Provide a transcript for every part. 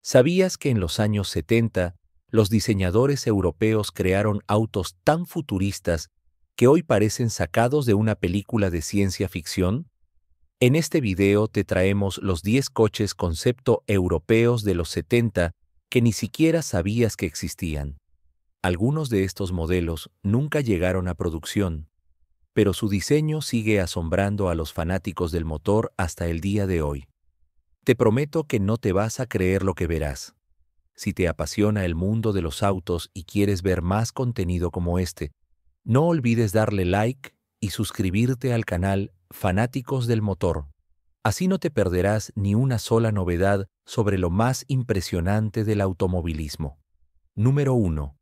¿Sabías que en los años 70 los diseñadores europeos crearon autos tan futuristas que hoy parecen sacados de una película de ciencia ficción? En este video te traemos los 10 coches concepto europeos de los 70 que ni siquiera sabías que existían. Algunos de estos modelos nunca llegaron a producción, pero su diseño sigue asombrando a los fanáticos del motor hasta el día de hoy. Te prometo que no te vas a creer lo que verás. Si te apasiona el mundo de los autos y quieres ver más contenido como este, no olvides darle like y suscribirte al canal Fanáticos del Motor. Así no te perderás ni una sola novedad sobre lo más impresionante del automovilismo. Número 1.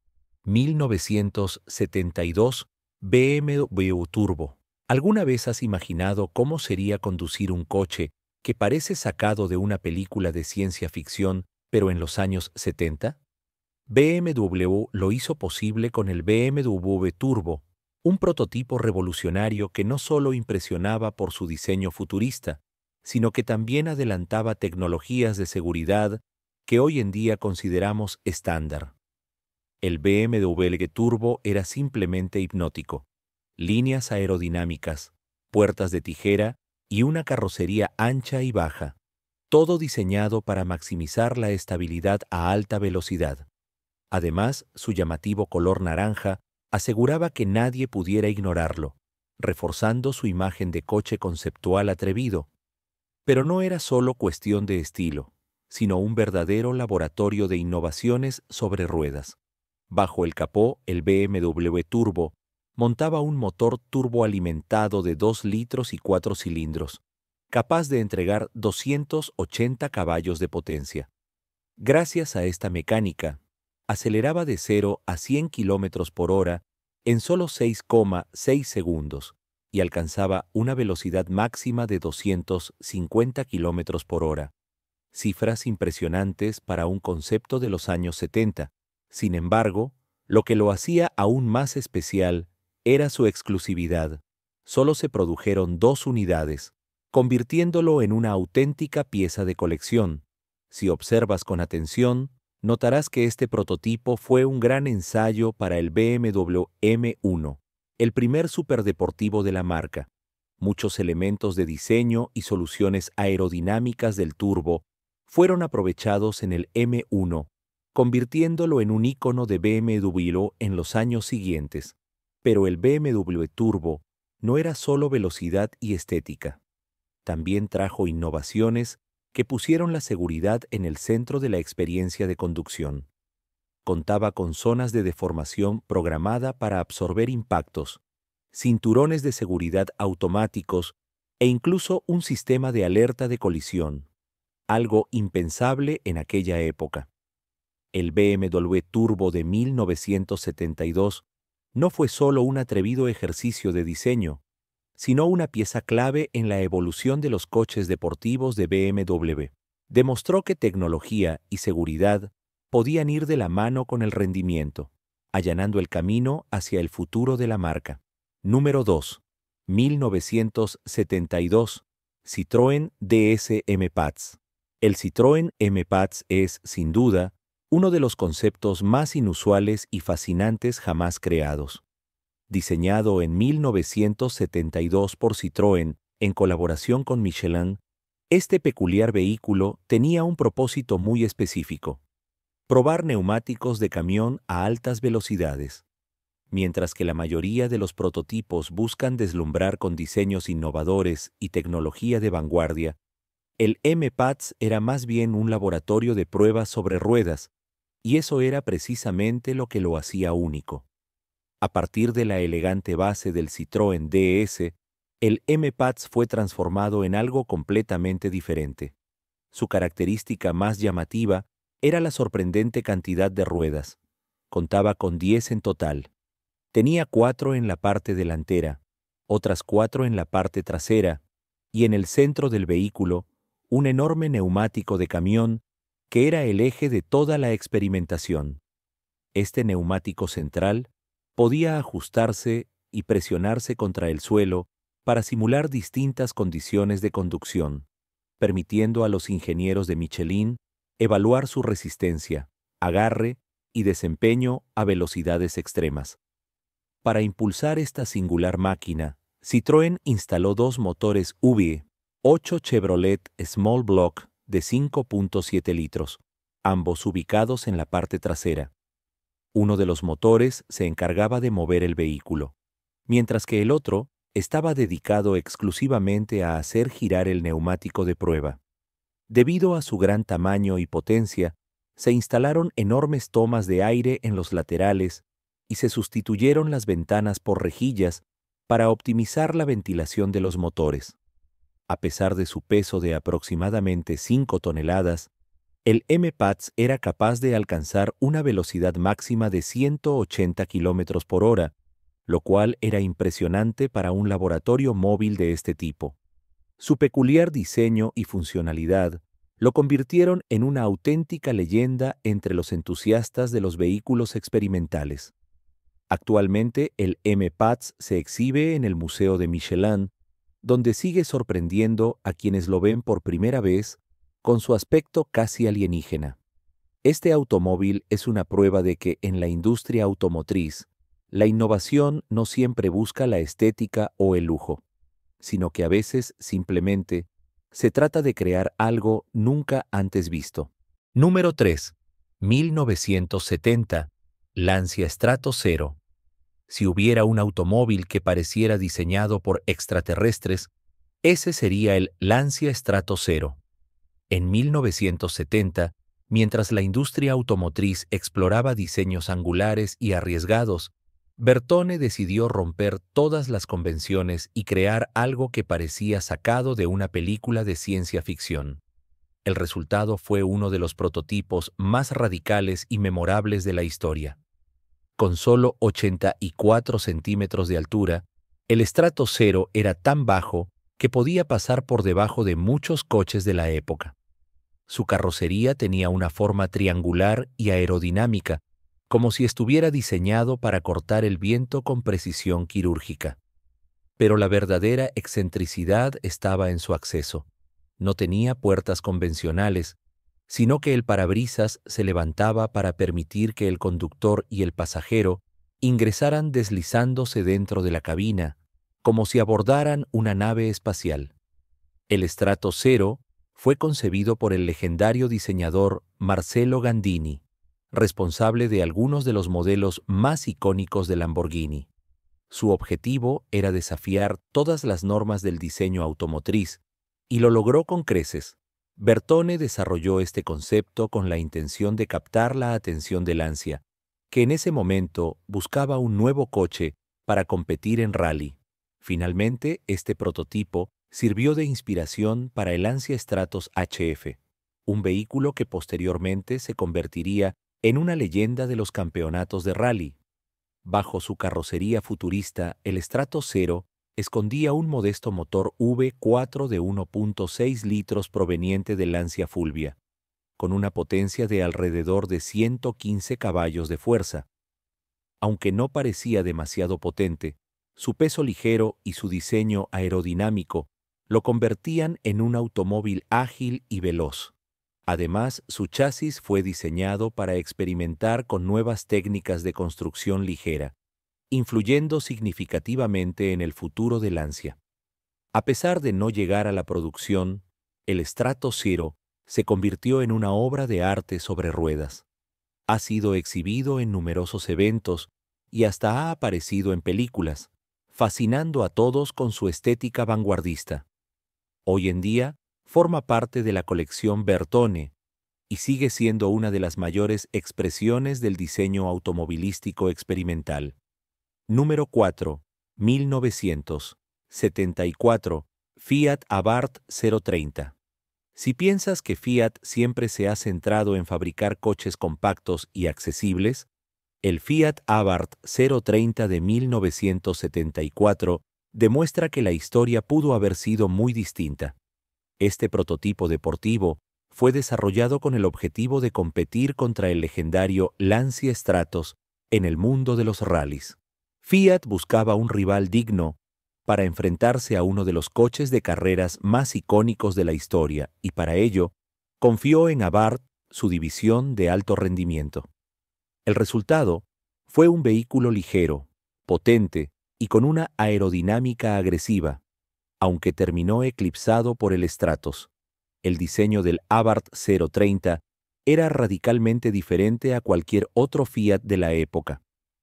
1972 BMW Turbo. ¿Alguna vez has imaginado cómo sería conducir un coche que parece sacado de una película de ciencia ficción, pero en los años 70? BMW lo hizo posible con el BMW Turbo, un prototipo revolucionario que no solo impresionaba por su diseño futurista, sino que también adelantaba tecnologías de seguridad que hoy en día consideramos estándar. El BMW Turbo era simplemente hipnótico. Líneas aerodinámicas, puertas de tijera y una carrocería ancha y baja, todo diseñado para maximizar la estabilidad a alta velocidad. Además, su llamativo color naranja aseguraba que nadie pudiera ignorarlo, reforzando su imagen de coche conceptual atrevido. Pero no era solo cuestión de estilo, sino un verdadero laboratorio de innovaciones sobre ruedas. Bajo el capó, el BMW Turbo montaba un motor turboalimentado de 2 litros y 4 cilindros, capaz de entregar 280 caballos de potencia. Gracias a esta mecánica, aceleraba de 0 a 100 km por hora en solo 6,6 segundos y alcanzaba una velocidad máxima de 250 km por hora. Cifras impresionantes para un concepto de los años 70. Sin embargo, lo que lo hacía aún más especial era su exclusividad. Solo se produjeron 2 unidades, convirtiéndolo en una auténtica pieza de colección. Si observas con atención, notarás que este prototipo fue un gran ensayo para el BMW M1, el primer superdeportivo de la marca. Muchos elementos de diseño y soluciones aerodinámicas del turbo fueron aprovechados en el M1, convirtiéndolo en un ícono de BMW en los años siguientes. Pero el BMW Turbo no era solo velocidad y estética. También trajo innovaciones que pusieron la seguridad en el centro de la experiencia de conducción. Contaba con zonas de deformación programada para absorber impactos, cinturones de seguridad automáticos e incluso un sistema de alerta de colisión, algo impensable en aquella época. El BMW Turbo de 1972 no fue solo un atrevido ejercicio de diseño, sino una pieza clave en la evolución de los coches deportivos de BMW. Demostró que tecnología y seguridad podían ir de la mano con el rendimiento, allanando el camino hacia el futuro de la marca. Número 2. 1972. Citroën DS M-Pace. El Citroën M-Pace es, sin duda, uno de los conceptos más inusuales y fascinantes jamás creados. Diseñado en 1972 por Citroën en colaboración con Michelin, este peculiar vehículo tenía un propósito muy específico: probar neumáticos de camión a altas velocidades. Mientras que la mayoría de los prototipos buscan deslumbrar con diseños innovadores y tecnología de vanguardia, el M-Pace era más bien un laboratorio de pruebas sobre ruedas, y eso era precisamente lo que lo hacía único. A partir de la elegante base del Citroën DS, el M-Pace fue transformado en algo completamente diferente. Su característica más llamativa era la sorprendente cantidad de ruedas. Contaba con 10 en total. Tenía 4 en la parte delantera, otras 4 en la parte trasera, y en el centro del vehículo, un enorme neumático de camión que era el eje de toda la experimentación. Este neumático central podía ajustarse y presionarse contra el suelo para simular distintas condiciones de conducción, permitiendo a los ingenieros de Michelin evaluar su resistencia, agarre y desempeño a velocidades extremas. Para impulsar esta singular máquina, Citroën instaló dos motores V8 Chevrolet Small Block de 5.7 litros, ambos ubicados en la parte trasera. Uno de los motores se encargaba de mover el vehículo, mientras que el otro estaba dedicado exclusivamente a hacer girar el neumático de prueba. Debido a su gran tamaño y potencia, se instalaron enormes tomas de aire en los laterales y se sustituyeron las ventanas por rejillas para optimizar la ventilación de los motores. A pesar de su peso de aproximadamente 5 toneladas, el M-Pace era capaz de alcanzar una velocidad máxima de 180 km por hora, lo cual era impresionante para un laboratorio móvil de este tipo. Su peculiar diseño y funcionalidad lo convirtieron en una auténtica leyenda entre los entusiastas de los vehículos experimentales. Actualmente el M-Pace se exhibe en el Museo de Michelin, donde sigue sorprendiendo a quienes lo ven por primera vez con su aspecto casi alienígena. Este automóvil es una prueba de que en la industria automotriz, la innovación no siempre busca la estética o el lujo, sino que a veces simplemente se trata de crear algo nunca antes visto. Número 3. 1970. Lancia Strato Zero. Si hubiera un automóvil que pareciera diseñado por extraterrestres, ese sería el Lancia Strato Zero. En 1970, mientras la industria automotriz exploraba diseños angulares y arriesgados, Bertone decidió romper todas las convenciones y crear algo que parecía sacado de una película de ciencia ficción. El resultado fue uno de los prototipos más radicales y memorables de la historia. Con solo 84 centímetros de altura, el Strato Zero era tan bajo que podía pasar por debajo de muchos coches de la época. Su carrocería tenía una forma triangular y aerodinámica, como si estuviera diseñado para cortar el viento con precisión quirúrgica. Pero la verdadera excentricidad estaba en su acceso. No tenía puertas convencionales, sino que el parabrisas se levantaba para permitir que el conductor y el pasajero ingresaran deslizándose dentro de la cabina, como si abordaran una nave espacial. El Strato Zero fue concebido por el legendario diseñador Marcello Gandini, responsable de algunos de los modelos más icónicos de Lamborghini. Su objetivo era desafiar todas las normas del diseño automotriz, y lo logró con creces. Bertone desarrolló este concepto con la intención de captar la atención de Lancia, que en ese momento buscaba un nuevo coche para competir en rally. Finalmente, este prototipo sirvió de inspiración para el Lancia Stratos HF, un vehículo que posteriormente se convertiría en una leyenda de los campeonatos de rally. Bajo su carrocería futurista, el Strato Zero escondía un modesto motor V4 de 1.6 litros proveniente del Lancia Fulvia, con una potencia de alrededor de 115 caballos de fuerza. Aunque no parecía demasiado potente, su peso ligero y su diseño aerodinámico lo convertían en un automóvil ágil y veloz. Además, su chasis fue diseñado para experimentar con nuevas técnicas de construcción ligera, influyendo significativamente en el futuro de Lancia. A pesar de no llegar a la producción, el Strato Zero se convirtió en una obra de arte sobre ruedas. Ha sido exhibido en numerosos eventos y hasta ha aparecido en películas, fascinando a todos con su estética vanguardista. Hoy en día, forma parte de la colección Bertone y sigue siendo una de las mayores expresiones del diseño automovilístico experimental. Número 4. 1974. Fiat Abarth 030. Si piensas que Fiat siempre se ha centrado en fabricar coches compactos y accesibles, el Fiat Abarth 030 de 1974 demuestra que la historia pudo haber sido muy distinta. Este prototipo deportivo fue desarrollado con el objetivo de competir contra el legendario Lancia Stratos en el mundo de los rallies. Fiat buscaba un rival digno para enfrentarse a uno de los coches de carreras más icónicos de la historia y para ello confió en Abarth su división de alto rendimiento. El resultado fue un vehículo ligero, potente y con una aerodinámica agresiva, aunque terminó eclipsado por el Stratos. El diseño del Abarth 030 era radicalmente diferente a cualquier otro Fiat de la época.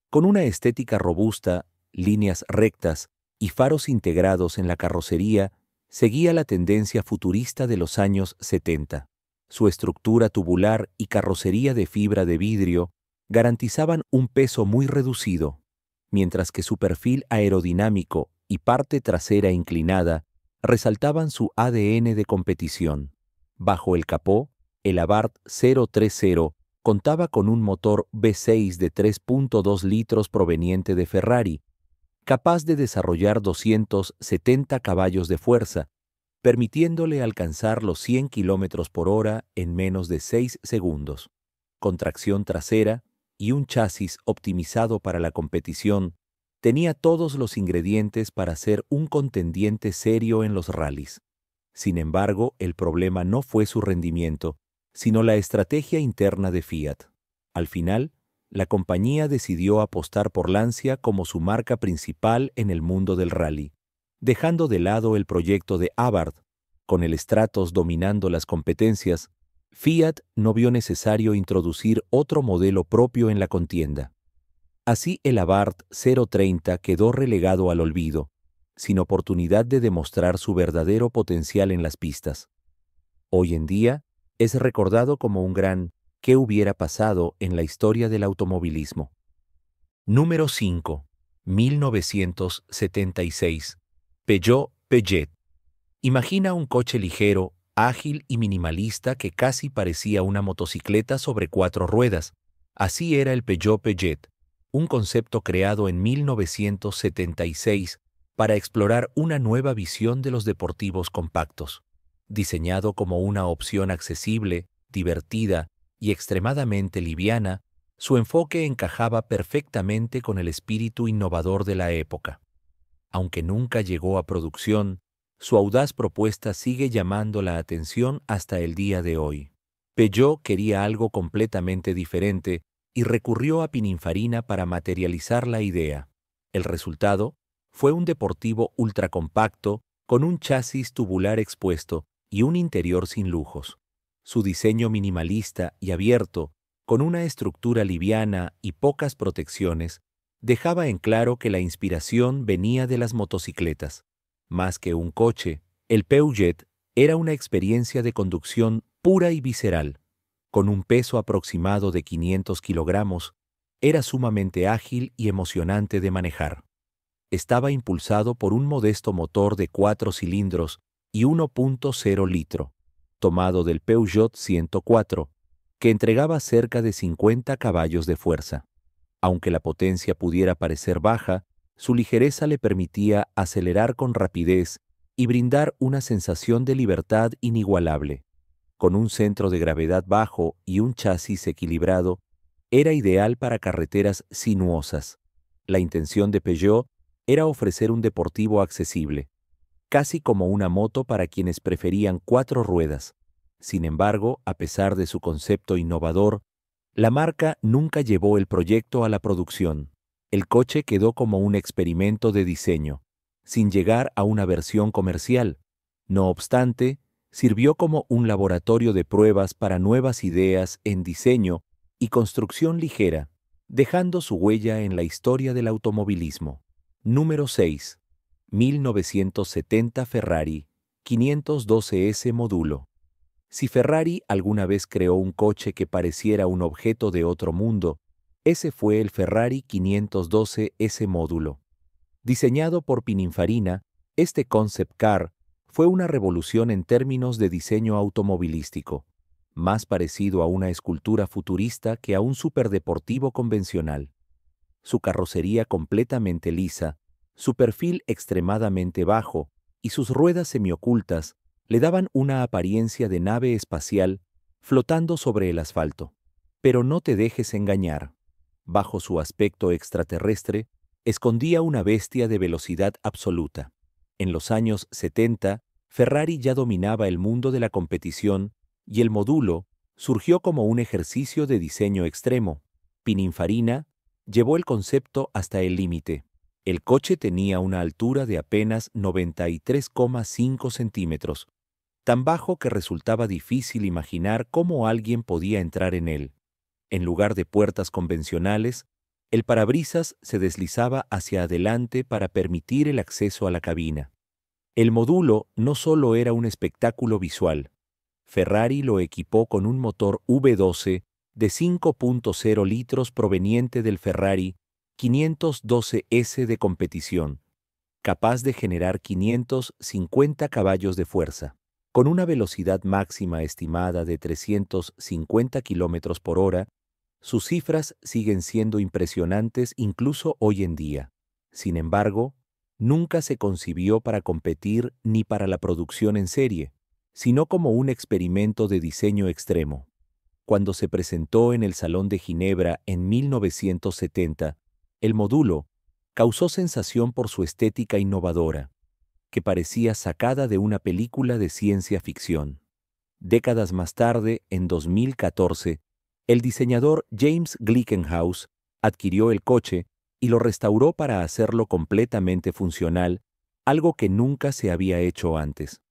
Con una estética robusta, líneas rectas y faros integrados en la carrocería, seguía la tendencia futurista de los años 70. Su estructura tubular y carrocería de fibra de vidrio garantizaban un peso muy reducido, mientras que su perfil aerodinámico y parte trasera inclinada resaltaban su ADN de competición. Bajo el capó, el Abarth 030 contaba con un motor V6 de 3.2 litros proveniente de Ferrari, capaz de desarrollar 270 caballos de fuerza, permitiéndole alcanzar los 100 km por hora en menos de 6 segundos. Con tracción trasera y un chasis optimizado para la competición, tenía todos los ingredientes para ser un contendiente serio en los rallies. Sin embargo, el problema no fue su rendimiento, sino la estrategia interna de Fiat. Al final, la compañía decidió apostar por Lancia como su marca principal en el mundo del rally, dejando de lado el proyecto de Abarth. Con el Stratos dominando las competencias, Fiat no vio necesario introducir otro modelo propio en la contienda. Así el Abarth 030 quedó relegado al olvido, sin oportunidad de demostrar su verdadero potencial en las pistas. Hoy en día, es recordado como un gran ¿qué hubiera pasado en la historia del automovilismo? Número 5. 1976. Peugeot Paget. Imagina un coche ligero, ágil y minimalista que casi parecía una motocicleta sobre 4 ruedas. Así era el Peugeot Paget, un concepto creado en 1976 para explorar una nueva visión de los deportivos compactos. Diseñado como una opción accesible, divertida y extremadamente liviana, su enfoque encajaba perfectamente con el espíritu innovador de la época. Aunque nunca llegó a producción, su audaz propuesta sigue llamando la atención hasta el día de hoy. Peugeot quería algo completamente diferente y recurrió a Pininfarina para materializar la idea. El resultado fue un deportivo ultracompacto con un chasis tubular expuesto y un interior sin lujos. Su diseño minimalista y abierto, con una estructura liviana y pocas protecciones, dejaba en claro que la inspiración venía de las motocicletas. Más que un coche, el Peugeot era una experiencia de conducción pura y visceral. Con un peso aproximado de 500 kilogramos, era sumamente ágil y emocionante de manejar. Estaba impulsado por un modesto motor de 4 cilindros y 1.0 litro, tomado del Peugeot 104, que entregaba cerca de 50 caballos de fuerza. Aunque la potencia pudiera parecer baja, su ligereza le permitía acelerar con rapidez y brindar una sensación de libertad inigualable. Con un centro de gravedad bajo y un chasis equilibrado, era ideal para carreteras sinuosas. La intención de Peugeot era ofrecer un deportivo accesible, casi como una moto para quienes preferían 4 ruedas. Sin embargo, a pesar de su concepto innovador, la marca nunca llevó el proyecto a la producción. El coche quedó como un experimento de diseño, sin llegar a una versión comercial. No obstante, sirvió como un laboratorio de pruebas para nuevas ideas en diseño y construcción ligera, dejando su huella en la historia del automovilismo. Número 6. 1970 Ferrari 512S módulo. Si Ferrari alguna vez creó un coche que pareciera un objeto de otro mundo, ese fue el Ferrari 512S módulo. Diseñado por Pininfarina, este concept car fue una revolución en términos de diseño automovilístico, más parecido a una escultura futurista que a un superdeportivo convencional. Su carrocería completamente lisa, su perfil extremadamente bajo y sus ruedas semiocultas le daban una apariencia de nave espacial flotando sobre el asfalto. Pero no te dejes engañar. Bajo su aspecto extraterrestre, escondía una bestia de velocidad absoluta. En los años 70, Ferrari ya dominaba el mundo de la competición y el módulo, surgió como un ejercicio de diseño extremo. Pininfarina llevó el concepto hasta el límite. El coche tenía una altura de apenas 93,5 centímetros, tan bajo que resultaba difícil imaginar cómo alguien podía entrar en él. En lugar de puertas convencionales, el parabrisas se deslizaba hacia adelante para permitir el acceso a la cabina. El módulo no solo era un espectáculo visual. Ferrari lo equipó con un motor V12 de 5.0 litros proveniente del Ferrari 512S de competición, capaz de generar 550 caballos de fuerza. Con una velocidad máxima estimada de 350 km por hora, sus cifras siguen siendo impresionantes incluso hoy en día. Sin embargo, nunca se concibió para competir ni para la producción en serie, sino como un experimento de diseño extremo. Cuando se presentó en el Salón de Ginebra en 1970, el módulo causó sensación por su estética innovadora, que parecía sacada de una película de ciencia ficción. Décadas más tarde, en 2014, el diseñador James Glickenhaus adquirió el coche y lo restauró para hacerlo completamente funcional, algo que nunca se había hecho antes.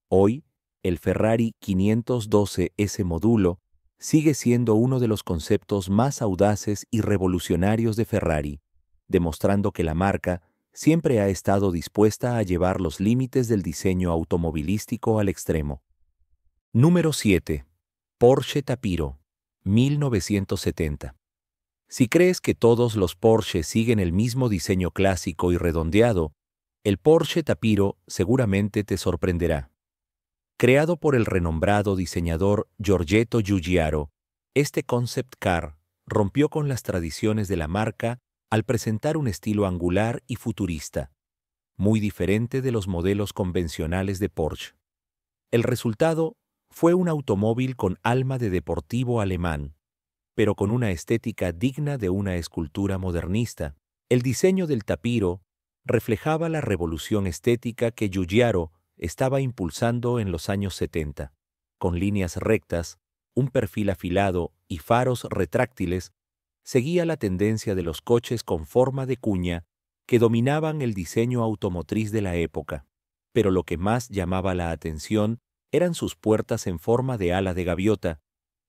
Hoy, el Ferrari 512S módulo sigue siendo uno de los conceptos más audaces y revolucionarios de Ferrari, demostrando que la marca siempre ha estado dispuesta a llevar los límites del diseño automovilístico al extremo. Número 7. Porsche Tapiro, 1970. Si crees que todos los Porsche siguen el mismo diseño clásico y redondeado, el Porsche Tapiro seguramente te sorprenderá. Creado por el renombrado diseñador Giorgetto Giugiaro, este concept car rompió con las tradiciones de la marca al presentar un estilo angular y futurista, muy diferente de los modelos convencionales de Porsche. El resultado fue un automóvil con alma de deportivo alemán, pero con una estética digna de una escultura modernista. El diseño del Tapiro reflejaba la revolución estética que Giugiaro estaba impulsando en los años 70. Con líneas rectas, un perfil afilado y faros retráctiles, seguía la tendencia de los coches con forma de cuña que dominaban el diseño automotriz de la época. Pero lo que más llamaba la atención eran sus puertas en forma de ala de gaviota,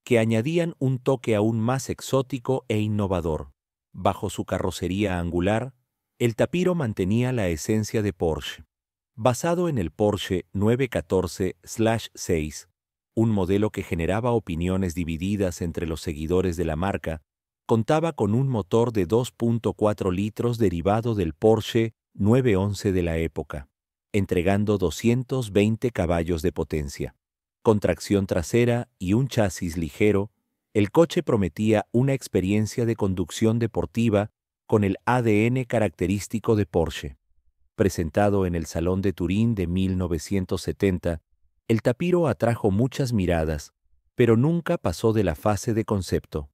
que añadían un toque aún más exótico e innovador. Bajo su carrocería angular, el Tapiro mantenía la esencia de Porsche. Basado en el Porsche 914/6, un modelo que generaba opiniones divididas entre los seguidores de la marca, contaba con un motor de 2.4 litros derivado del Porsche 911 de la época, entregando 220 caballos de potencia. Con tracción trasera y un chasis ligero, el coche prometía una experiencia de conducción deportiva con el ADN característico de Porsche. Presentado en el Salón de Turín de 1970, el Tapiro atrajo muchas miradas, pero nunca pasó de la fase de concepto.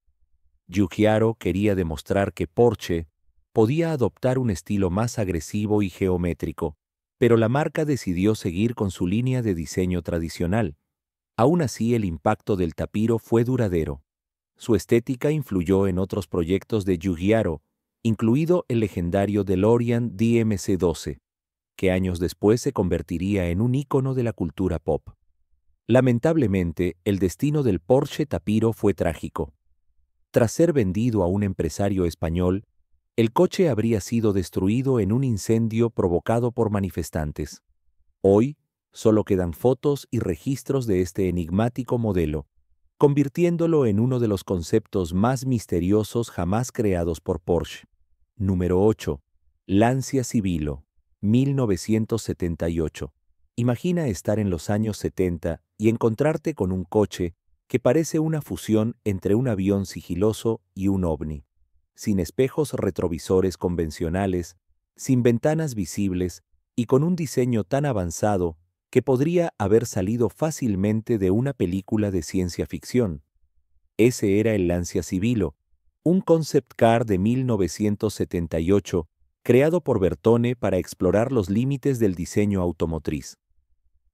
Giugiaro quería demostrar que Porsche podía adoptar un estilo más agresivo y geométrico, pero la marca decidió seguir con su línea de diseño tradicional. Aún así, el impacto del Tapiro fue duradero. Su estética influyó en otros proyectos de Giugiaro, incluido el legendario DeLorean DMC-12, que años después se convertiría en un ícono de la cultura pop. Lamentablemente, el destino del Porsche Tapiro fue trágico. Tras ser vendido a un empresario español, el coche habría sido destruido en un incendio provocado por manifestantes. Hoy, solo quedan fotos y registros de este enigmático modelo, convirtiéndolo en uno de los conceptos más misteriosos jamás creados por Porsche. Número 8. Lancia Civilo, 1978. Imagina estar en los años 70 y encontrarte con un coche que parece una fusión entre un avión sigiloso y un ovni, sin espejos retrovisores convencionales, sin ventanas visibles y con un diseño tan avanzado que podría haber salido fácilmente de una película de ciencia ficción. Ese era el Lancia Civilo, un concept car de 1978 creado por Bertone para explorar los límites del diseño automotriz.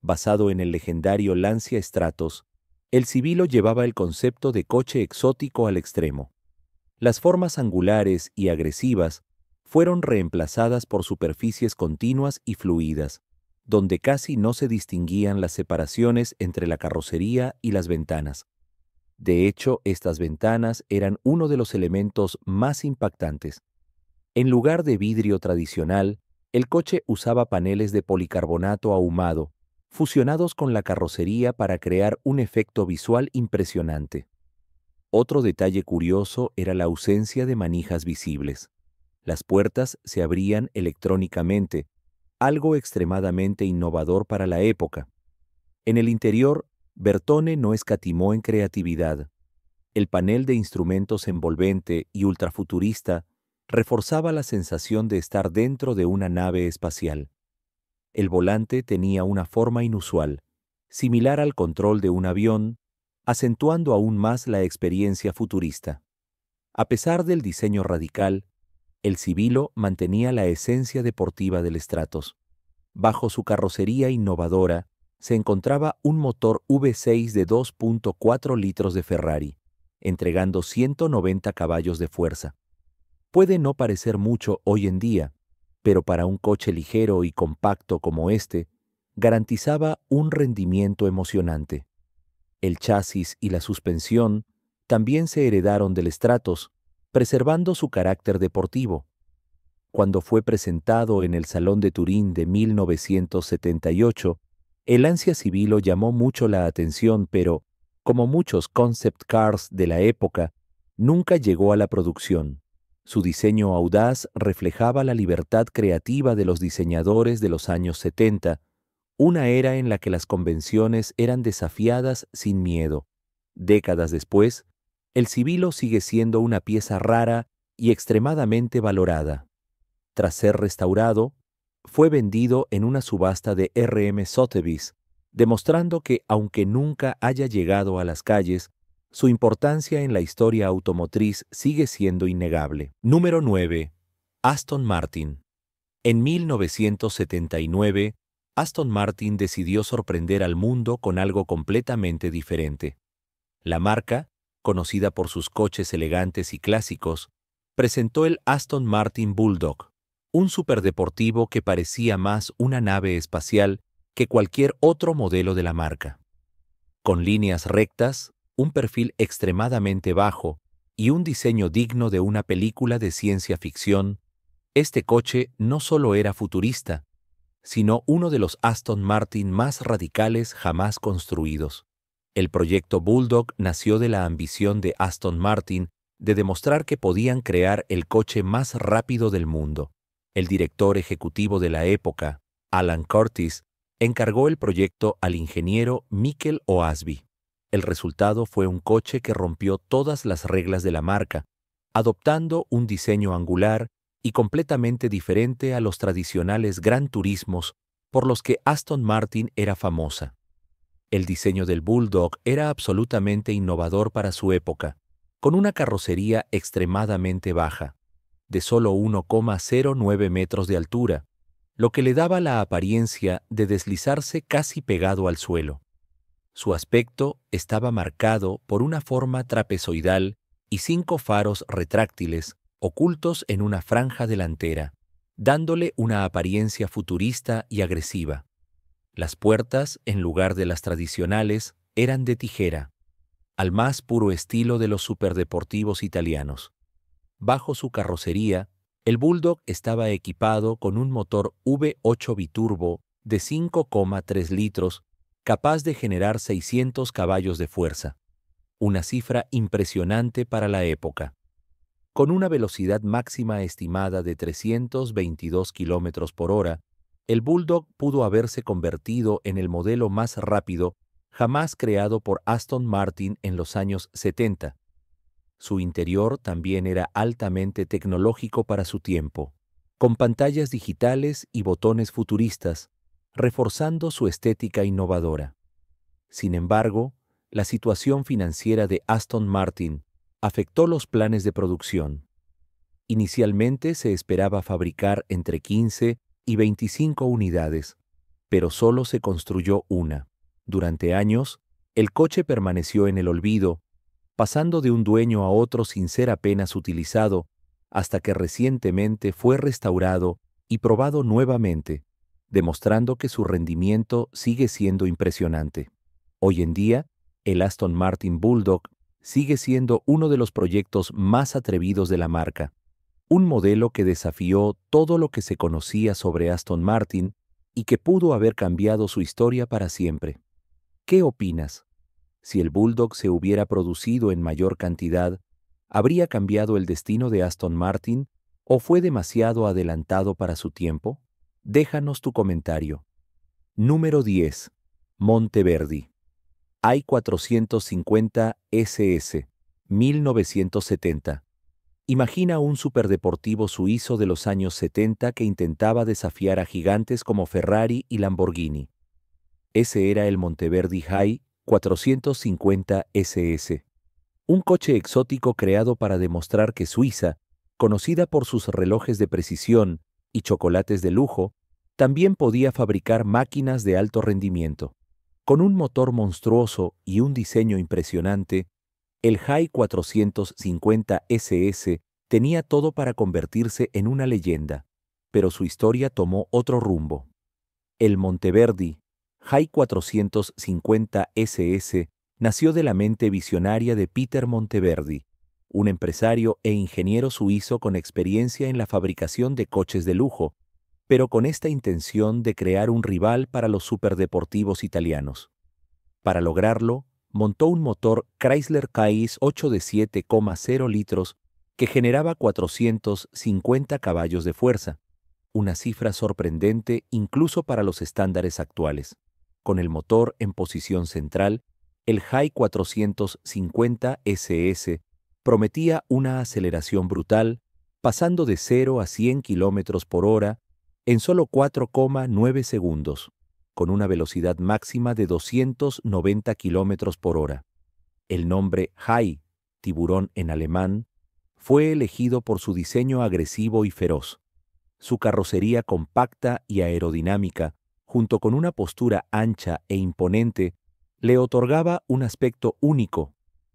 Basado en el legendario Lancia Stratos, El Civilo llevaba el concepto de coche exótico al extremo. Las formas angulares y agresivas fueron reemplazadas por superficies continuas y fluidas, donde casi no se distinguían las separaciones entre la carrocería y las ventanas. De hecho, estas ventanas eran uno de los elementos más impactantes. En lugar de vidrio tradicional, el coche usaba paneles de policarbonato ahumado, fusionados con la carrocería para crear un efecto visual impresionante. Otro detalle curioso era la ausencia de manijas visibles. Las puertas se abrían electrónicamente, algo extremadamente innovador para la época. En el interior, Bertone no escatimó en creatividad. El panel de instrumentos envolvente y ultrafuturista reforzaba la sensación de estar dentro de una nave espacial. El volante tenía una forma inusual, similar al control de un avión, acentuando aún más la experiencia futurista. A pesar del diseño radical, el Civilo mantenía la esencia deportiva del Stratos. Bajo su carrocería innovadora se encontraba un motor V6 de 2.4 litros de Ferrari, entregando 190 caballos de fuerza. Puede no parecer mucho hoy en día, pero para un coche ligero y compacto como este, garantizaba un rendimiento emocionante. El chasis y la suspensión también se heredaron del Stratos, preservando su carácter deportivo. Cuando fue presentado en el Salón de Turín de 1978, el Lancia Civilo llamó mucho la atención, pero, como muchos concept cars de la época, nunca llegó a la producción. Su diseño audaz reflejaba la libertad creativa de los diseñadores de los años 70, una era en la que las convenciones eran desafiadas sin miedo. Décadas después, el Civilo sigue siendo una pieza rara y extremadamente valorada. Tras ser restaurado, fue vendido en una subasta de R.M. Sotheby's, demostrando que, aunque nunca haya llegado a las calles, su importancia en la historia automotriz sigue siendo innegable. Número 9. Aston Martin. En 1979, Aston Martin decidió sorprender al mundo con algo completamente diferente. La marca, conocida por sus coches elegantes y clásicos, presentó el Aston Martin Bulldog, un superdeportivo que parecía más una nave espacial que cualquier otro modelo de la marca. Con líneas rectas, un perfil extremadamente bajo y un diseño digno de una película de ciencia ficción, este coche no solo era futurista, sino uno de los Aston Martin más radicales jamás construidos. El proyecto Bulldog nació de la ambición de Aston Martin de demostrar que podían crear el coche más rápido del mundo. El director ejecutivo de la época, Alan Curtis, encargó el proyecto al ingeniero Michael Oasby. El resultado fue un coche que rompió todas las reglas de la marca, adoptando un diseño angular y completamente diferente a los tradicionales Gran Turismos por los que Aston Martin era famosa. El diseño del Bulldog era absolutamente innovador para su época, con una carrocería extremadamente baja, de solo 1,09 metros de altura, lo que le daba la apariencia de deslizarse casi pegado al suelo. Su aspecto estaba marcado por una forma trapezoidal y 5 faros retráctiles ocultos en una franja delantera, dándole una apariencia futurista y agresiva. Las puertas, en lugar de las tradicionales, eran de tijera, al más puro estilo de los superdeportivos italianos. Bajo su carrocería, el Bulldog estaba equipado con un motor V8 biturbo de 5,3 litros, capaz de generar 600 caballos de fuerza, una cifra impresionante para la época. Con una velocidad máxima estimada de 322 km por hora, el Bulldog pudo haberse convertido en el modelo más rápido jamás creado por Aston Martin en los años 70. Su interior también era altamente tecnológico para su tiempo, con pantallas digitales y botones futuristas, reforzando su estética innovadora. Sin embargo, la situación financiera de Aston Martin afectó los planes de producción. Inicialmente se esperaba fabricar entre 15 y 25 unidades, pero solo se construyó una. Durante años, El coche permaneció en el olvido, pasando de un dueño a otro sin ser apenas utilizado, hasta que recientemente fue restaurado y probado nuevamente, demostrando que su rendimiento sigue siendo impresionante. Hoy en día, el Aston Martin Bulldog sigue siendo uno de los proyectos más atrevidos de la marca, un modelo que desafió todo lo que se conocía sobre Aston Martin y que pudo haber cambiado su historia para siempre. ¿Qué opinas? Si el Bulldog se hubiera producido en mayor cantidad, ¿habría cambiado el destino de Aston Martin o fue demasiado adelantado para su tiempo? Déjanos tu comentario. Número 10. Monteverdi. i450 SS, 1970. Imagina un superdeportivo suizo de los años 70 que intentaba desafiar a gigantes como Ferrari y Lamborghini. Ese era el Monteverdi i450 SS, un coche exótico creado para demostrar que Suiza, conocida por sus relojes de precisión y chocolates de lujo, también podía fabricar máquinas de alto rendimiento. Con un motor monstruoso y un diseño impresionante, el i450 SS tenía todo para convertirse en una leyenda, pero su historia tomó otro rumbo. El Monteverdi i450 SS nació de la mente visionaria de Peter Monteverdi, un empresario e ingeniero suizo con experiencia en la fabricación de coches de lujo, pero con esta intención de crear un rival para los superdeportivos italianos. Para lograrlo, montó un motor Chrysler KX 8 de 7,0 litros que generaba 450 caballos de fuerza, una cifra sorprendente incluso para los estándares actuales. Con el motor en posición central, el i450 SS prometía una aceleración brutal, pasando de 0 a 100 km por hora en solo 4,9 segundos, con una velocidad máxima de 290 km por hora. El nombre Hai, tiburón en alemán, fue elegido por su diseño agresivo y feroz. Su carrocería compacta y aerodinámica, junto con una postura ancha e imponente, le otorgaba un aspecto único,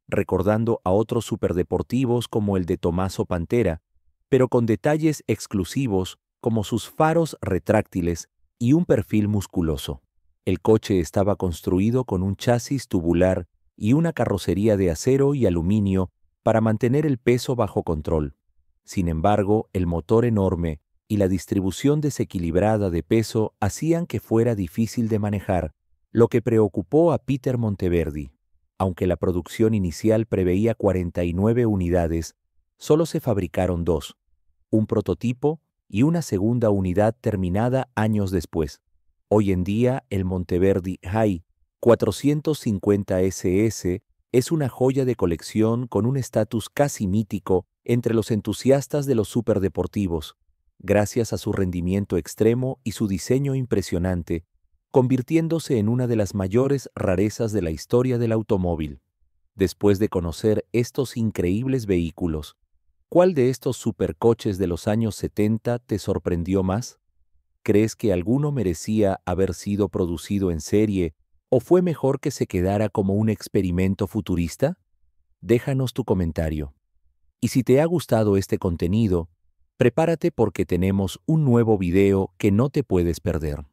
recordando a otros superdeportivos como el de Tommaso Pantera, pero con detalles exclusivos como sus faros retráctiles y un perfil musculoso. El coche estaba construido con un chasis tubular y una carrocería de acero y aluminio para mantener el peso bajo control. Sin embargo, el motor enorme y la distribución desequilibrada de peso hacían que fuera difícil de manejar, lo que preocupó a Peter Monteverdi. Aunque la producción inicial preveía 49 unidades, solo se fabricaron 2, un prototipo y una segunda unidad terminada años después. Hoy en día, el Monteverdi i450 SS es una joya de colección con un estatus casi mítico entre los entusiastas de los superdeportivos, gracias a su rendimiento extremo y su diseño impresionante, convirtiéndose en una de las mayores rarezas de la historia del automóvil. Después de conocer estos increíbles vehículos, ¿cuál de estos supercoches de los años 70 te sorprendió más? ¿Crees que alguno merecía haber sido producido en serie o fue mejor que se quedara como un experimento futurista? Déjanos tu comentario. Y si te ha gustado este contenido, prepárate porque tenemos un nuevo video que no te puedes perder.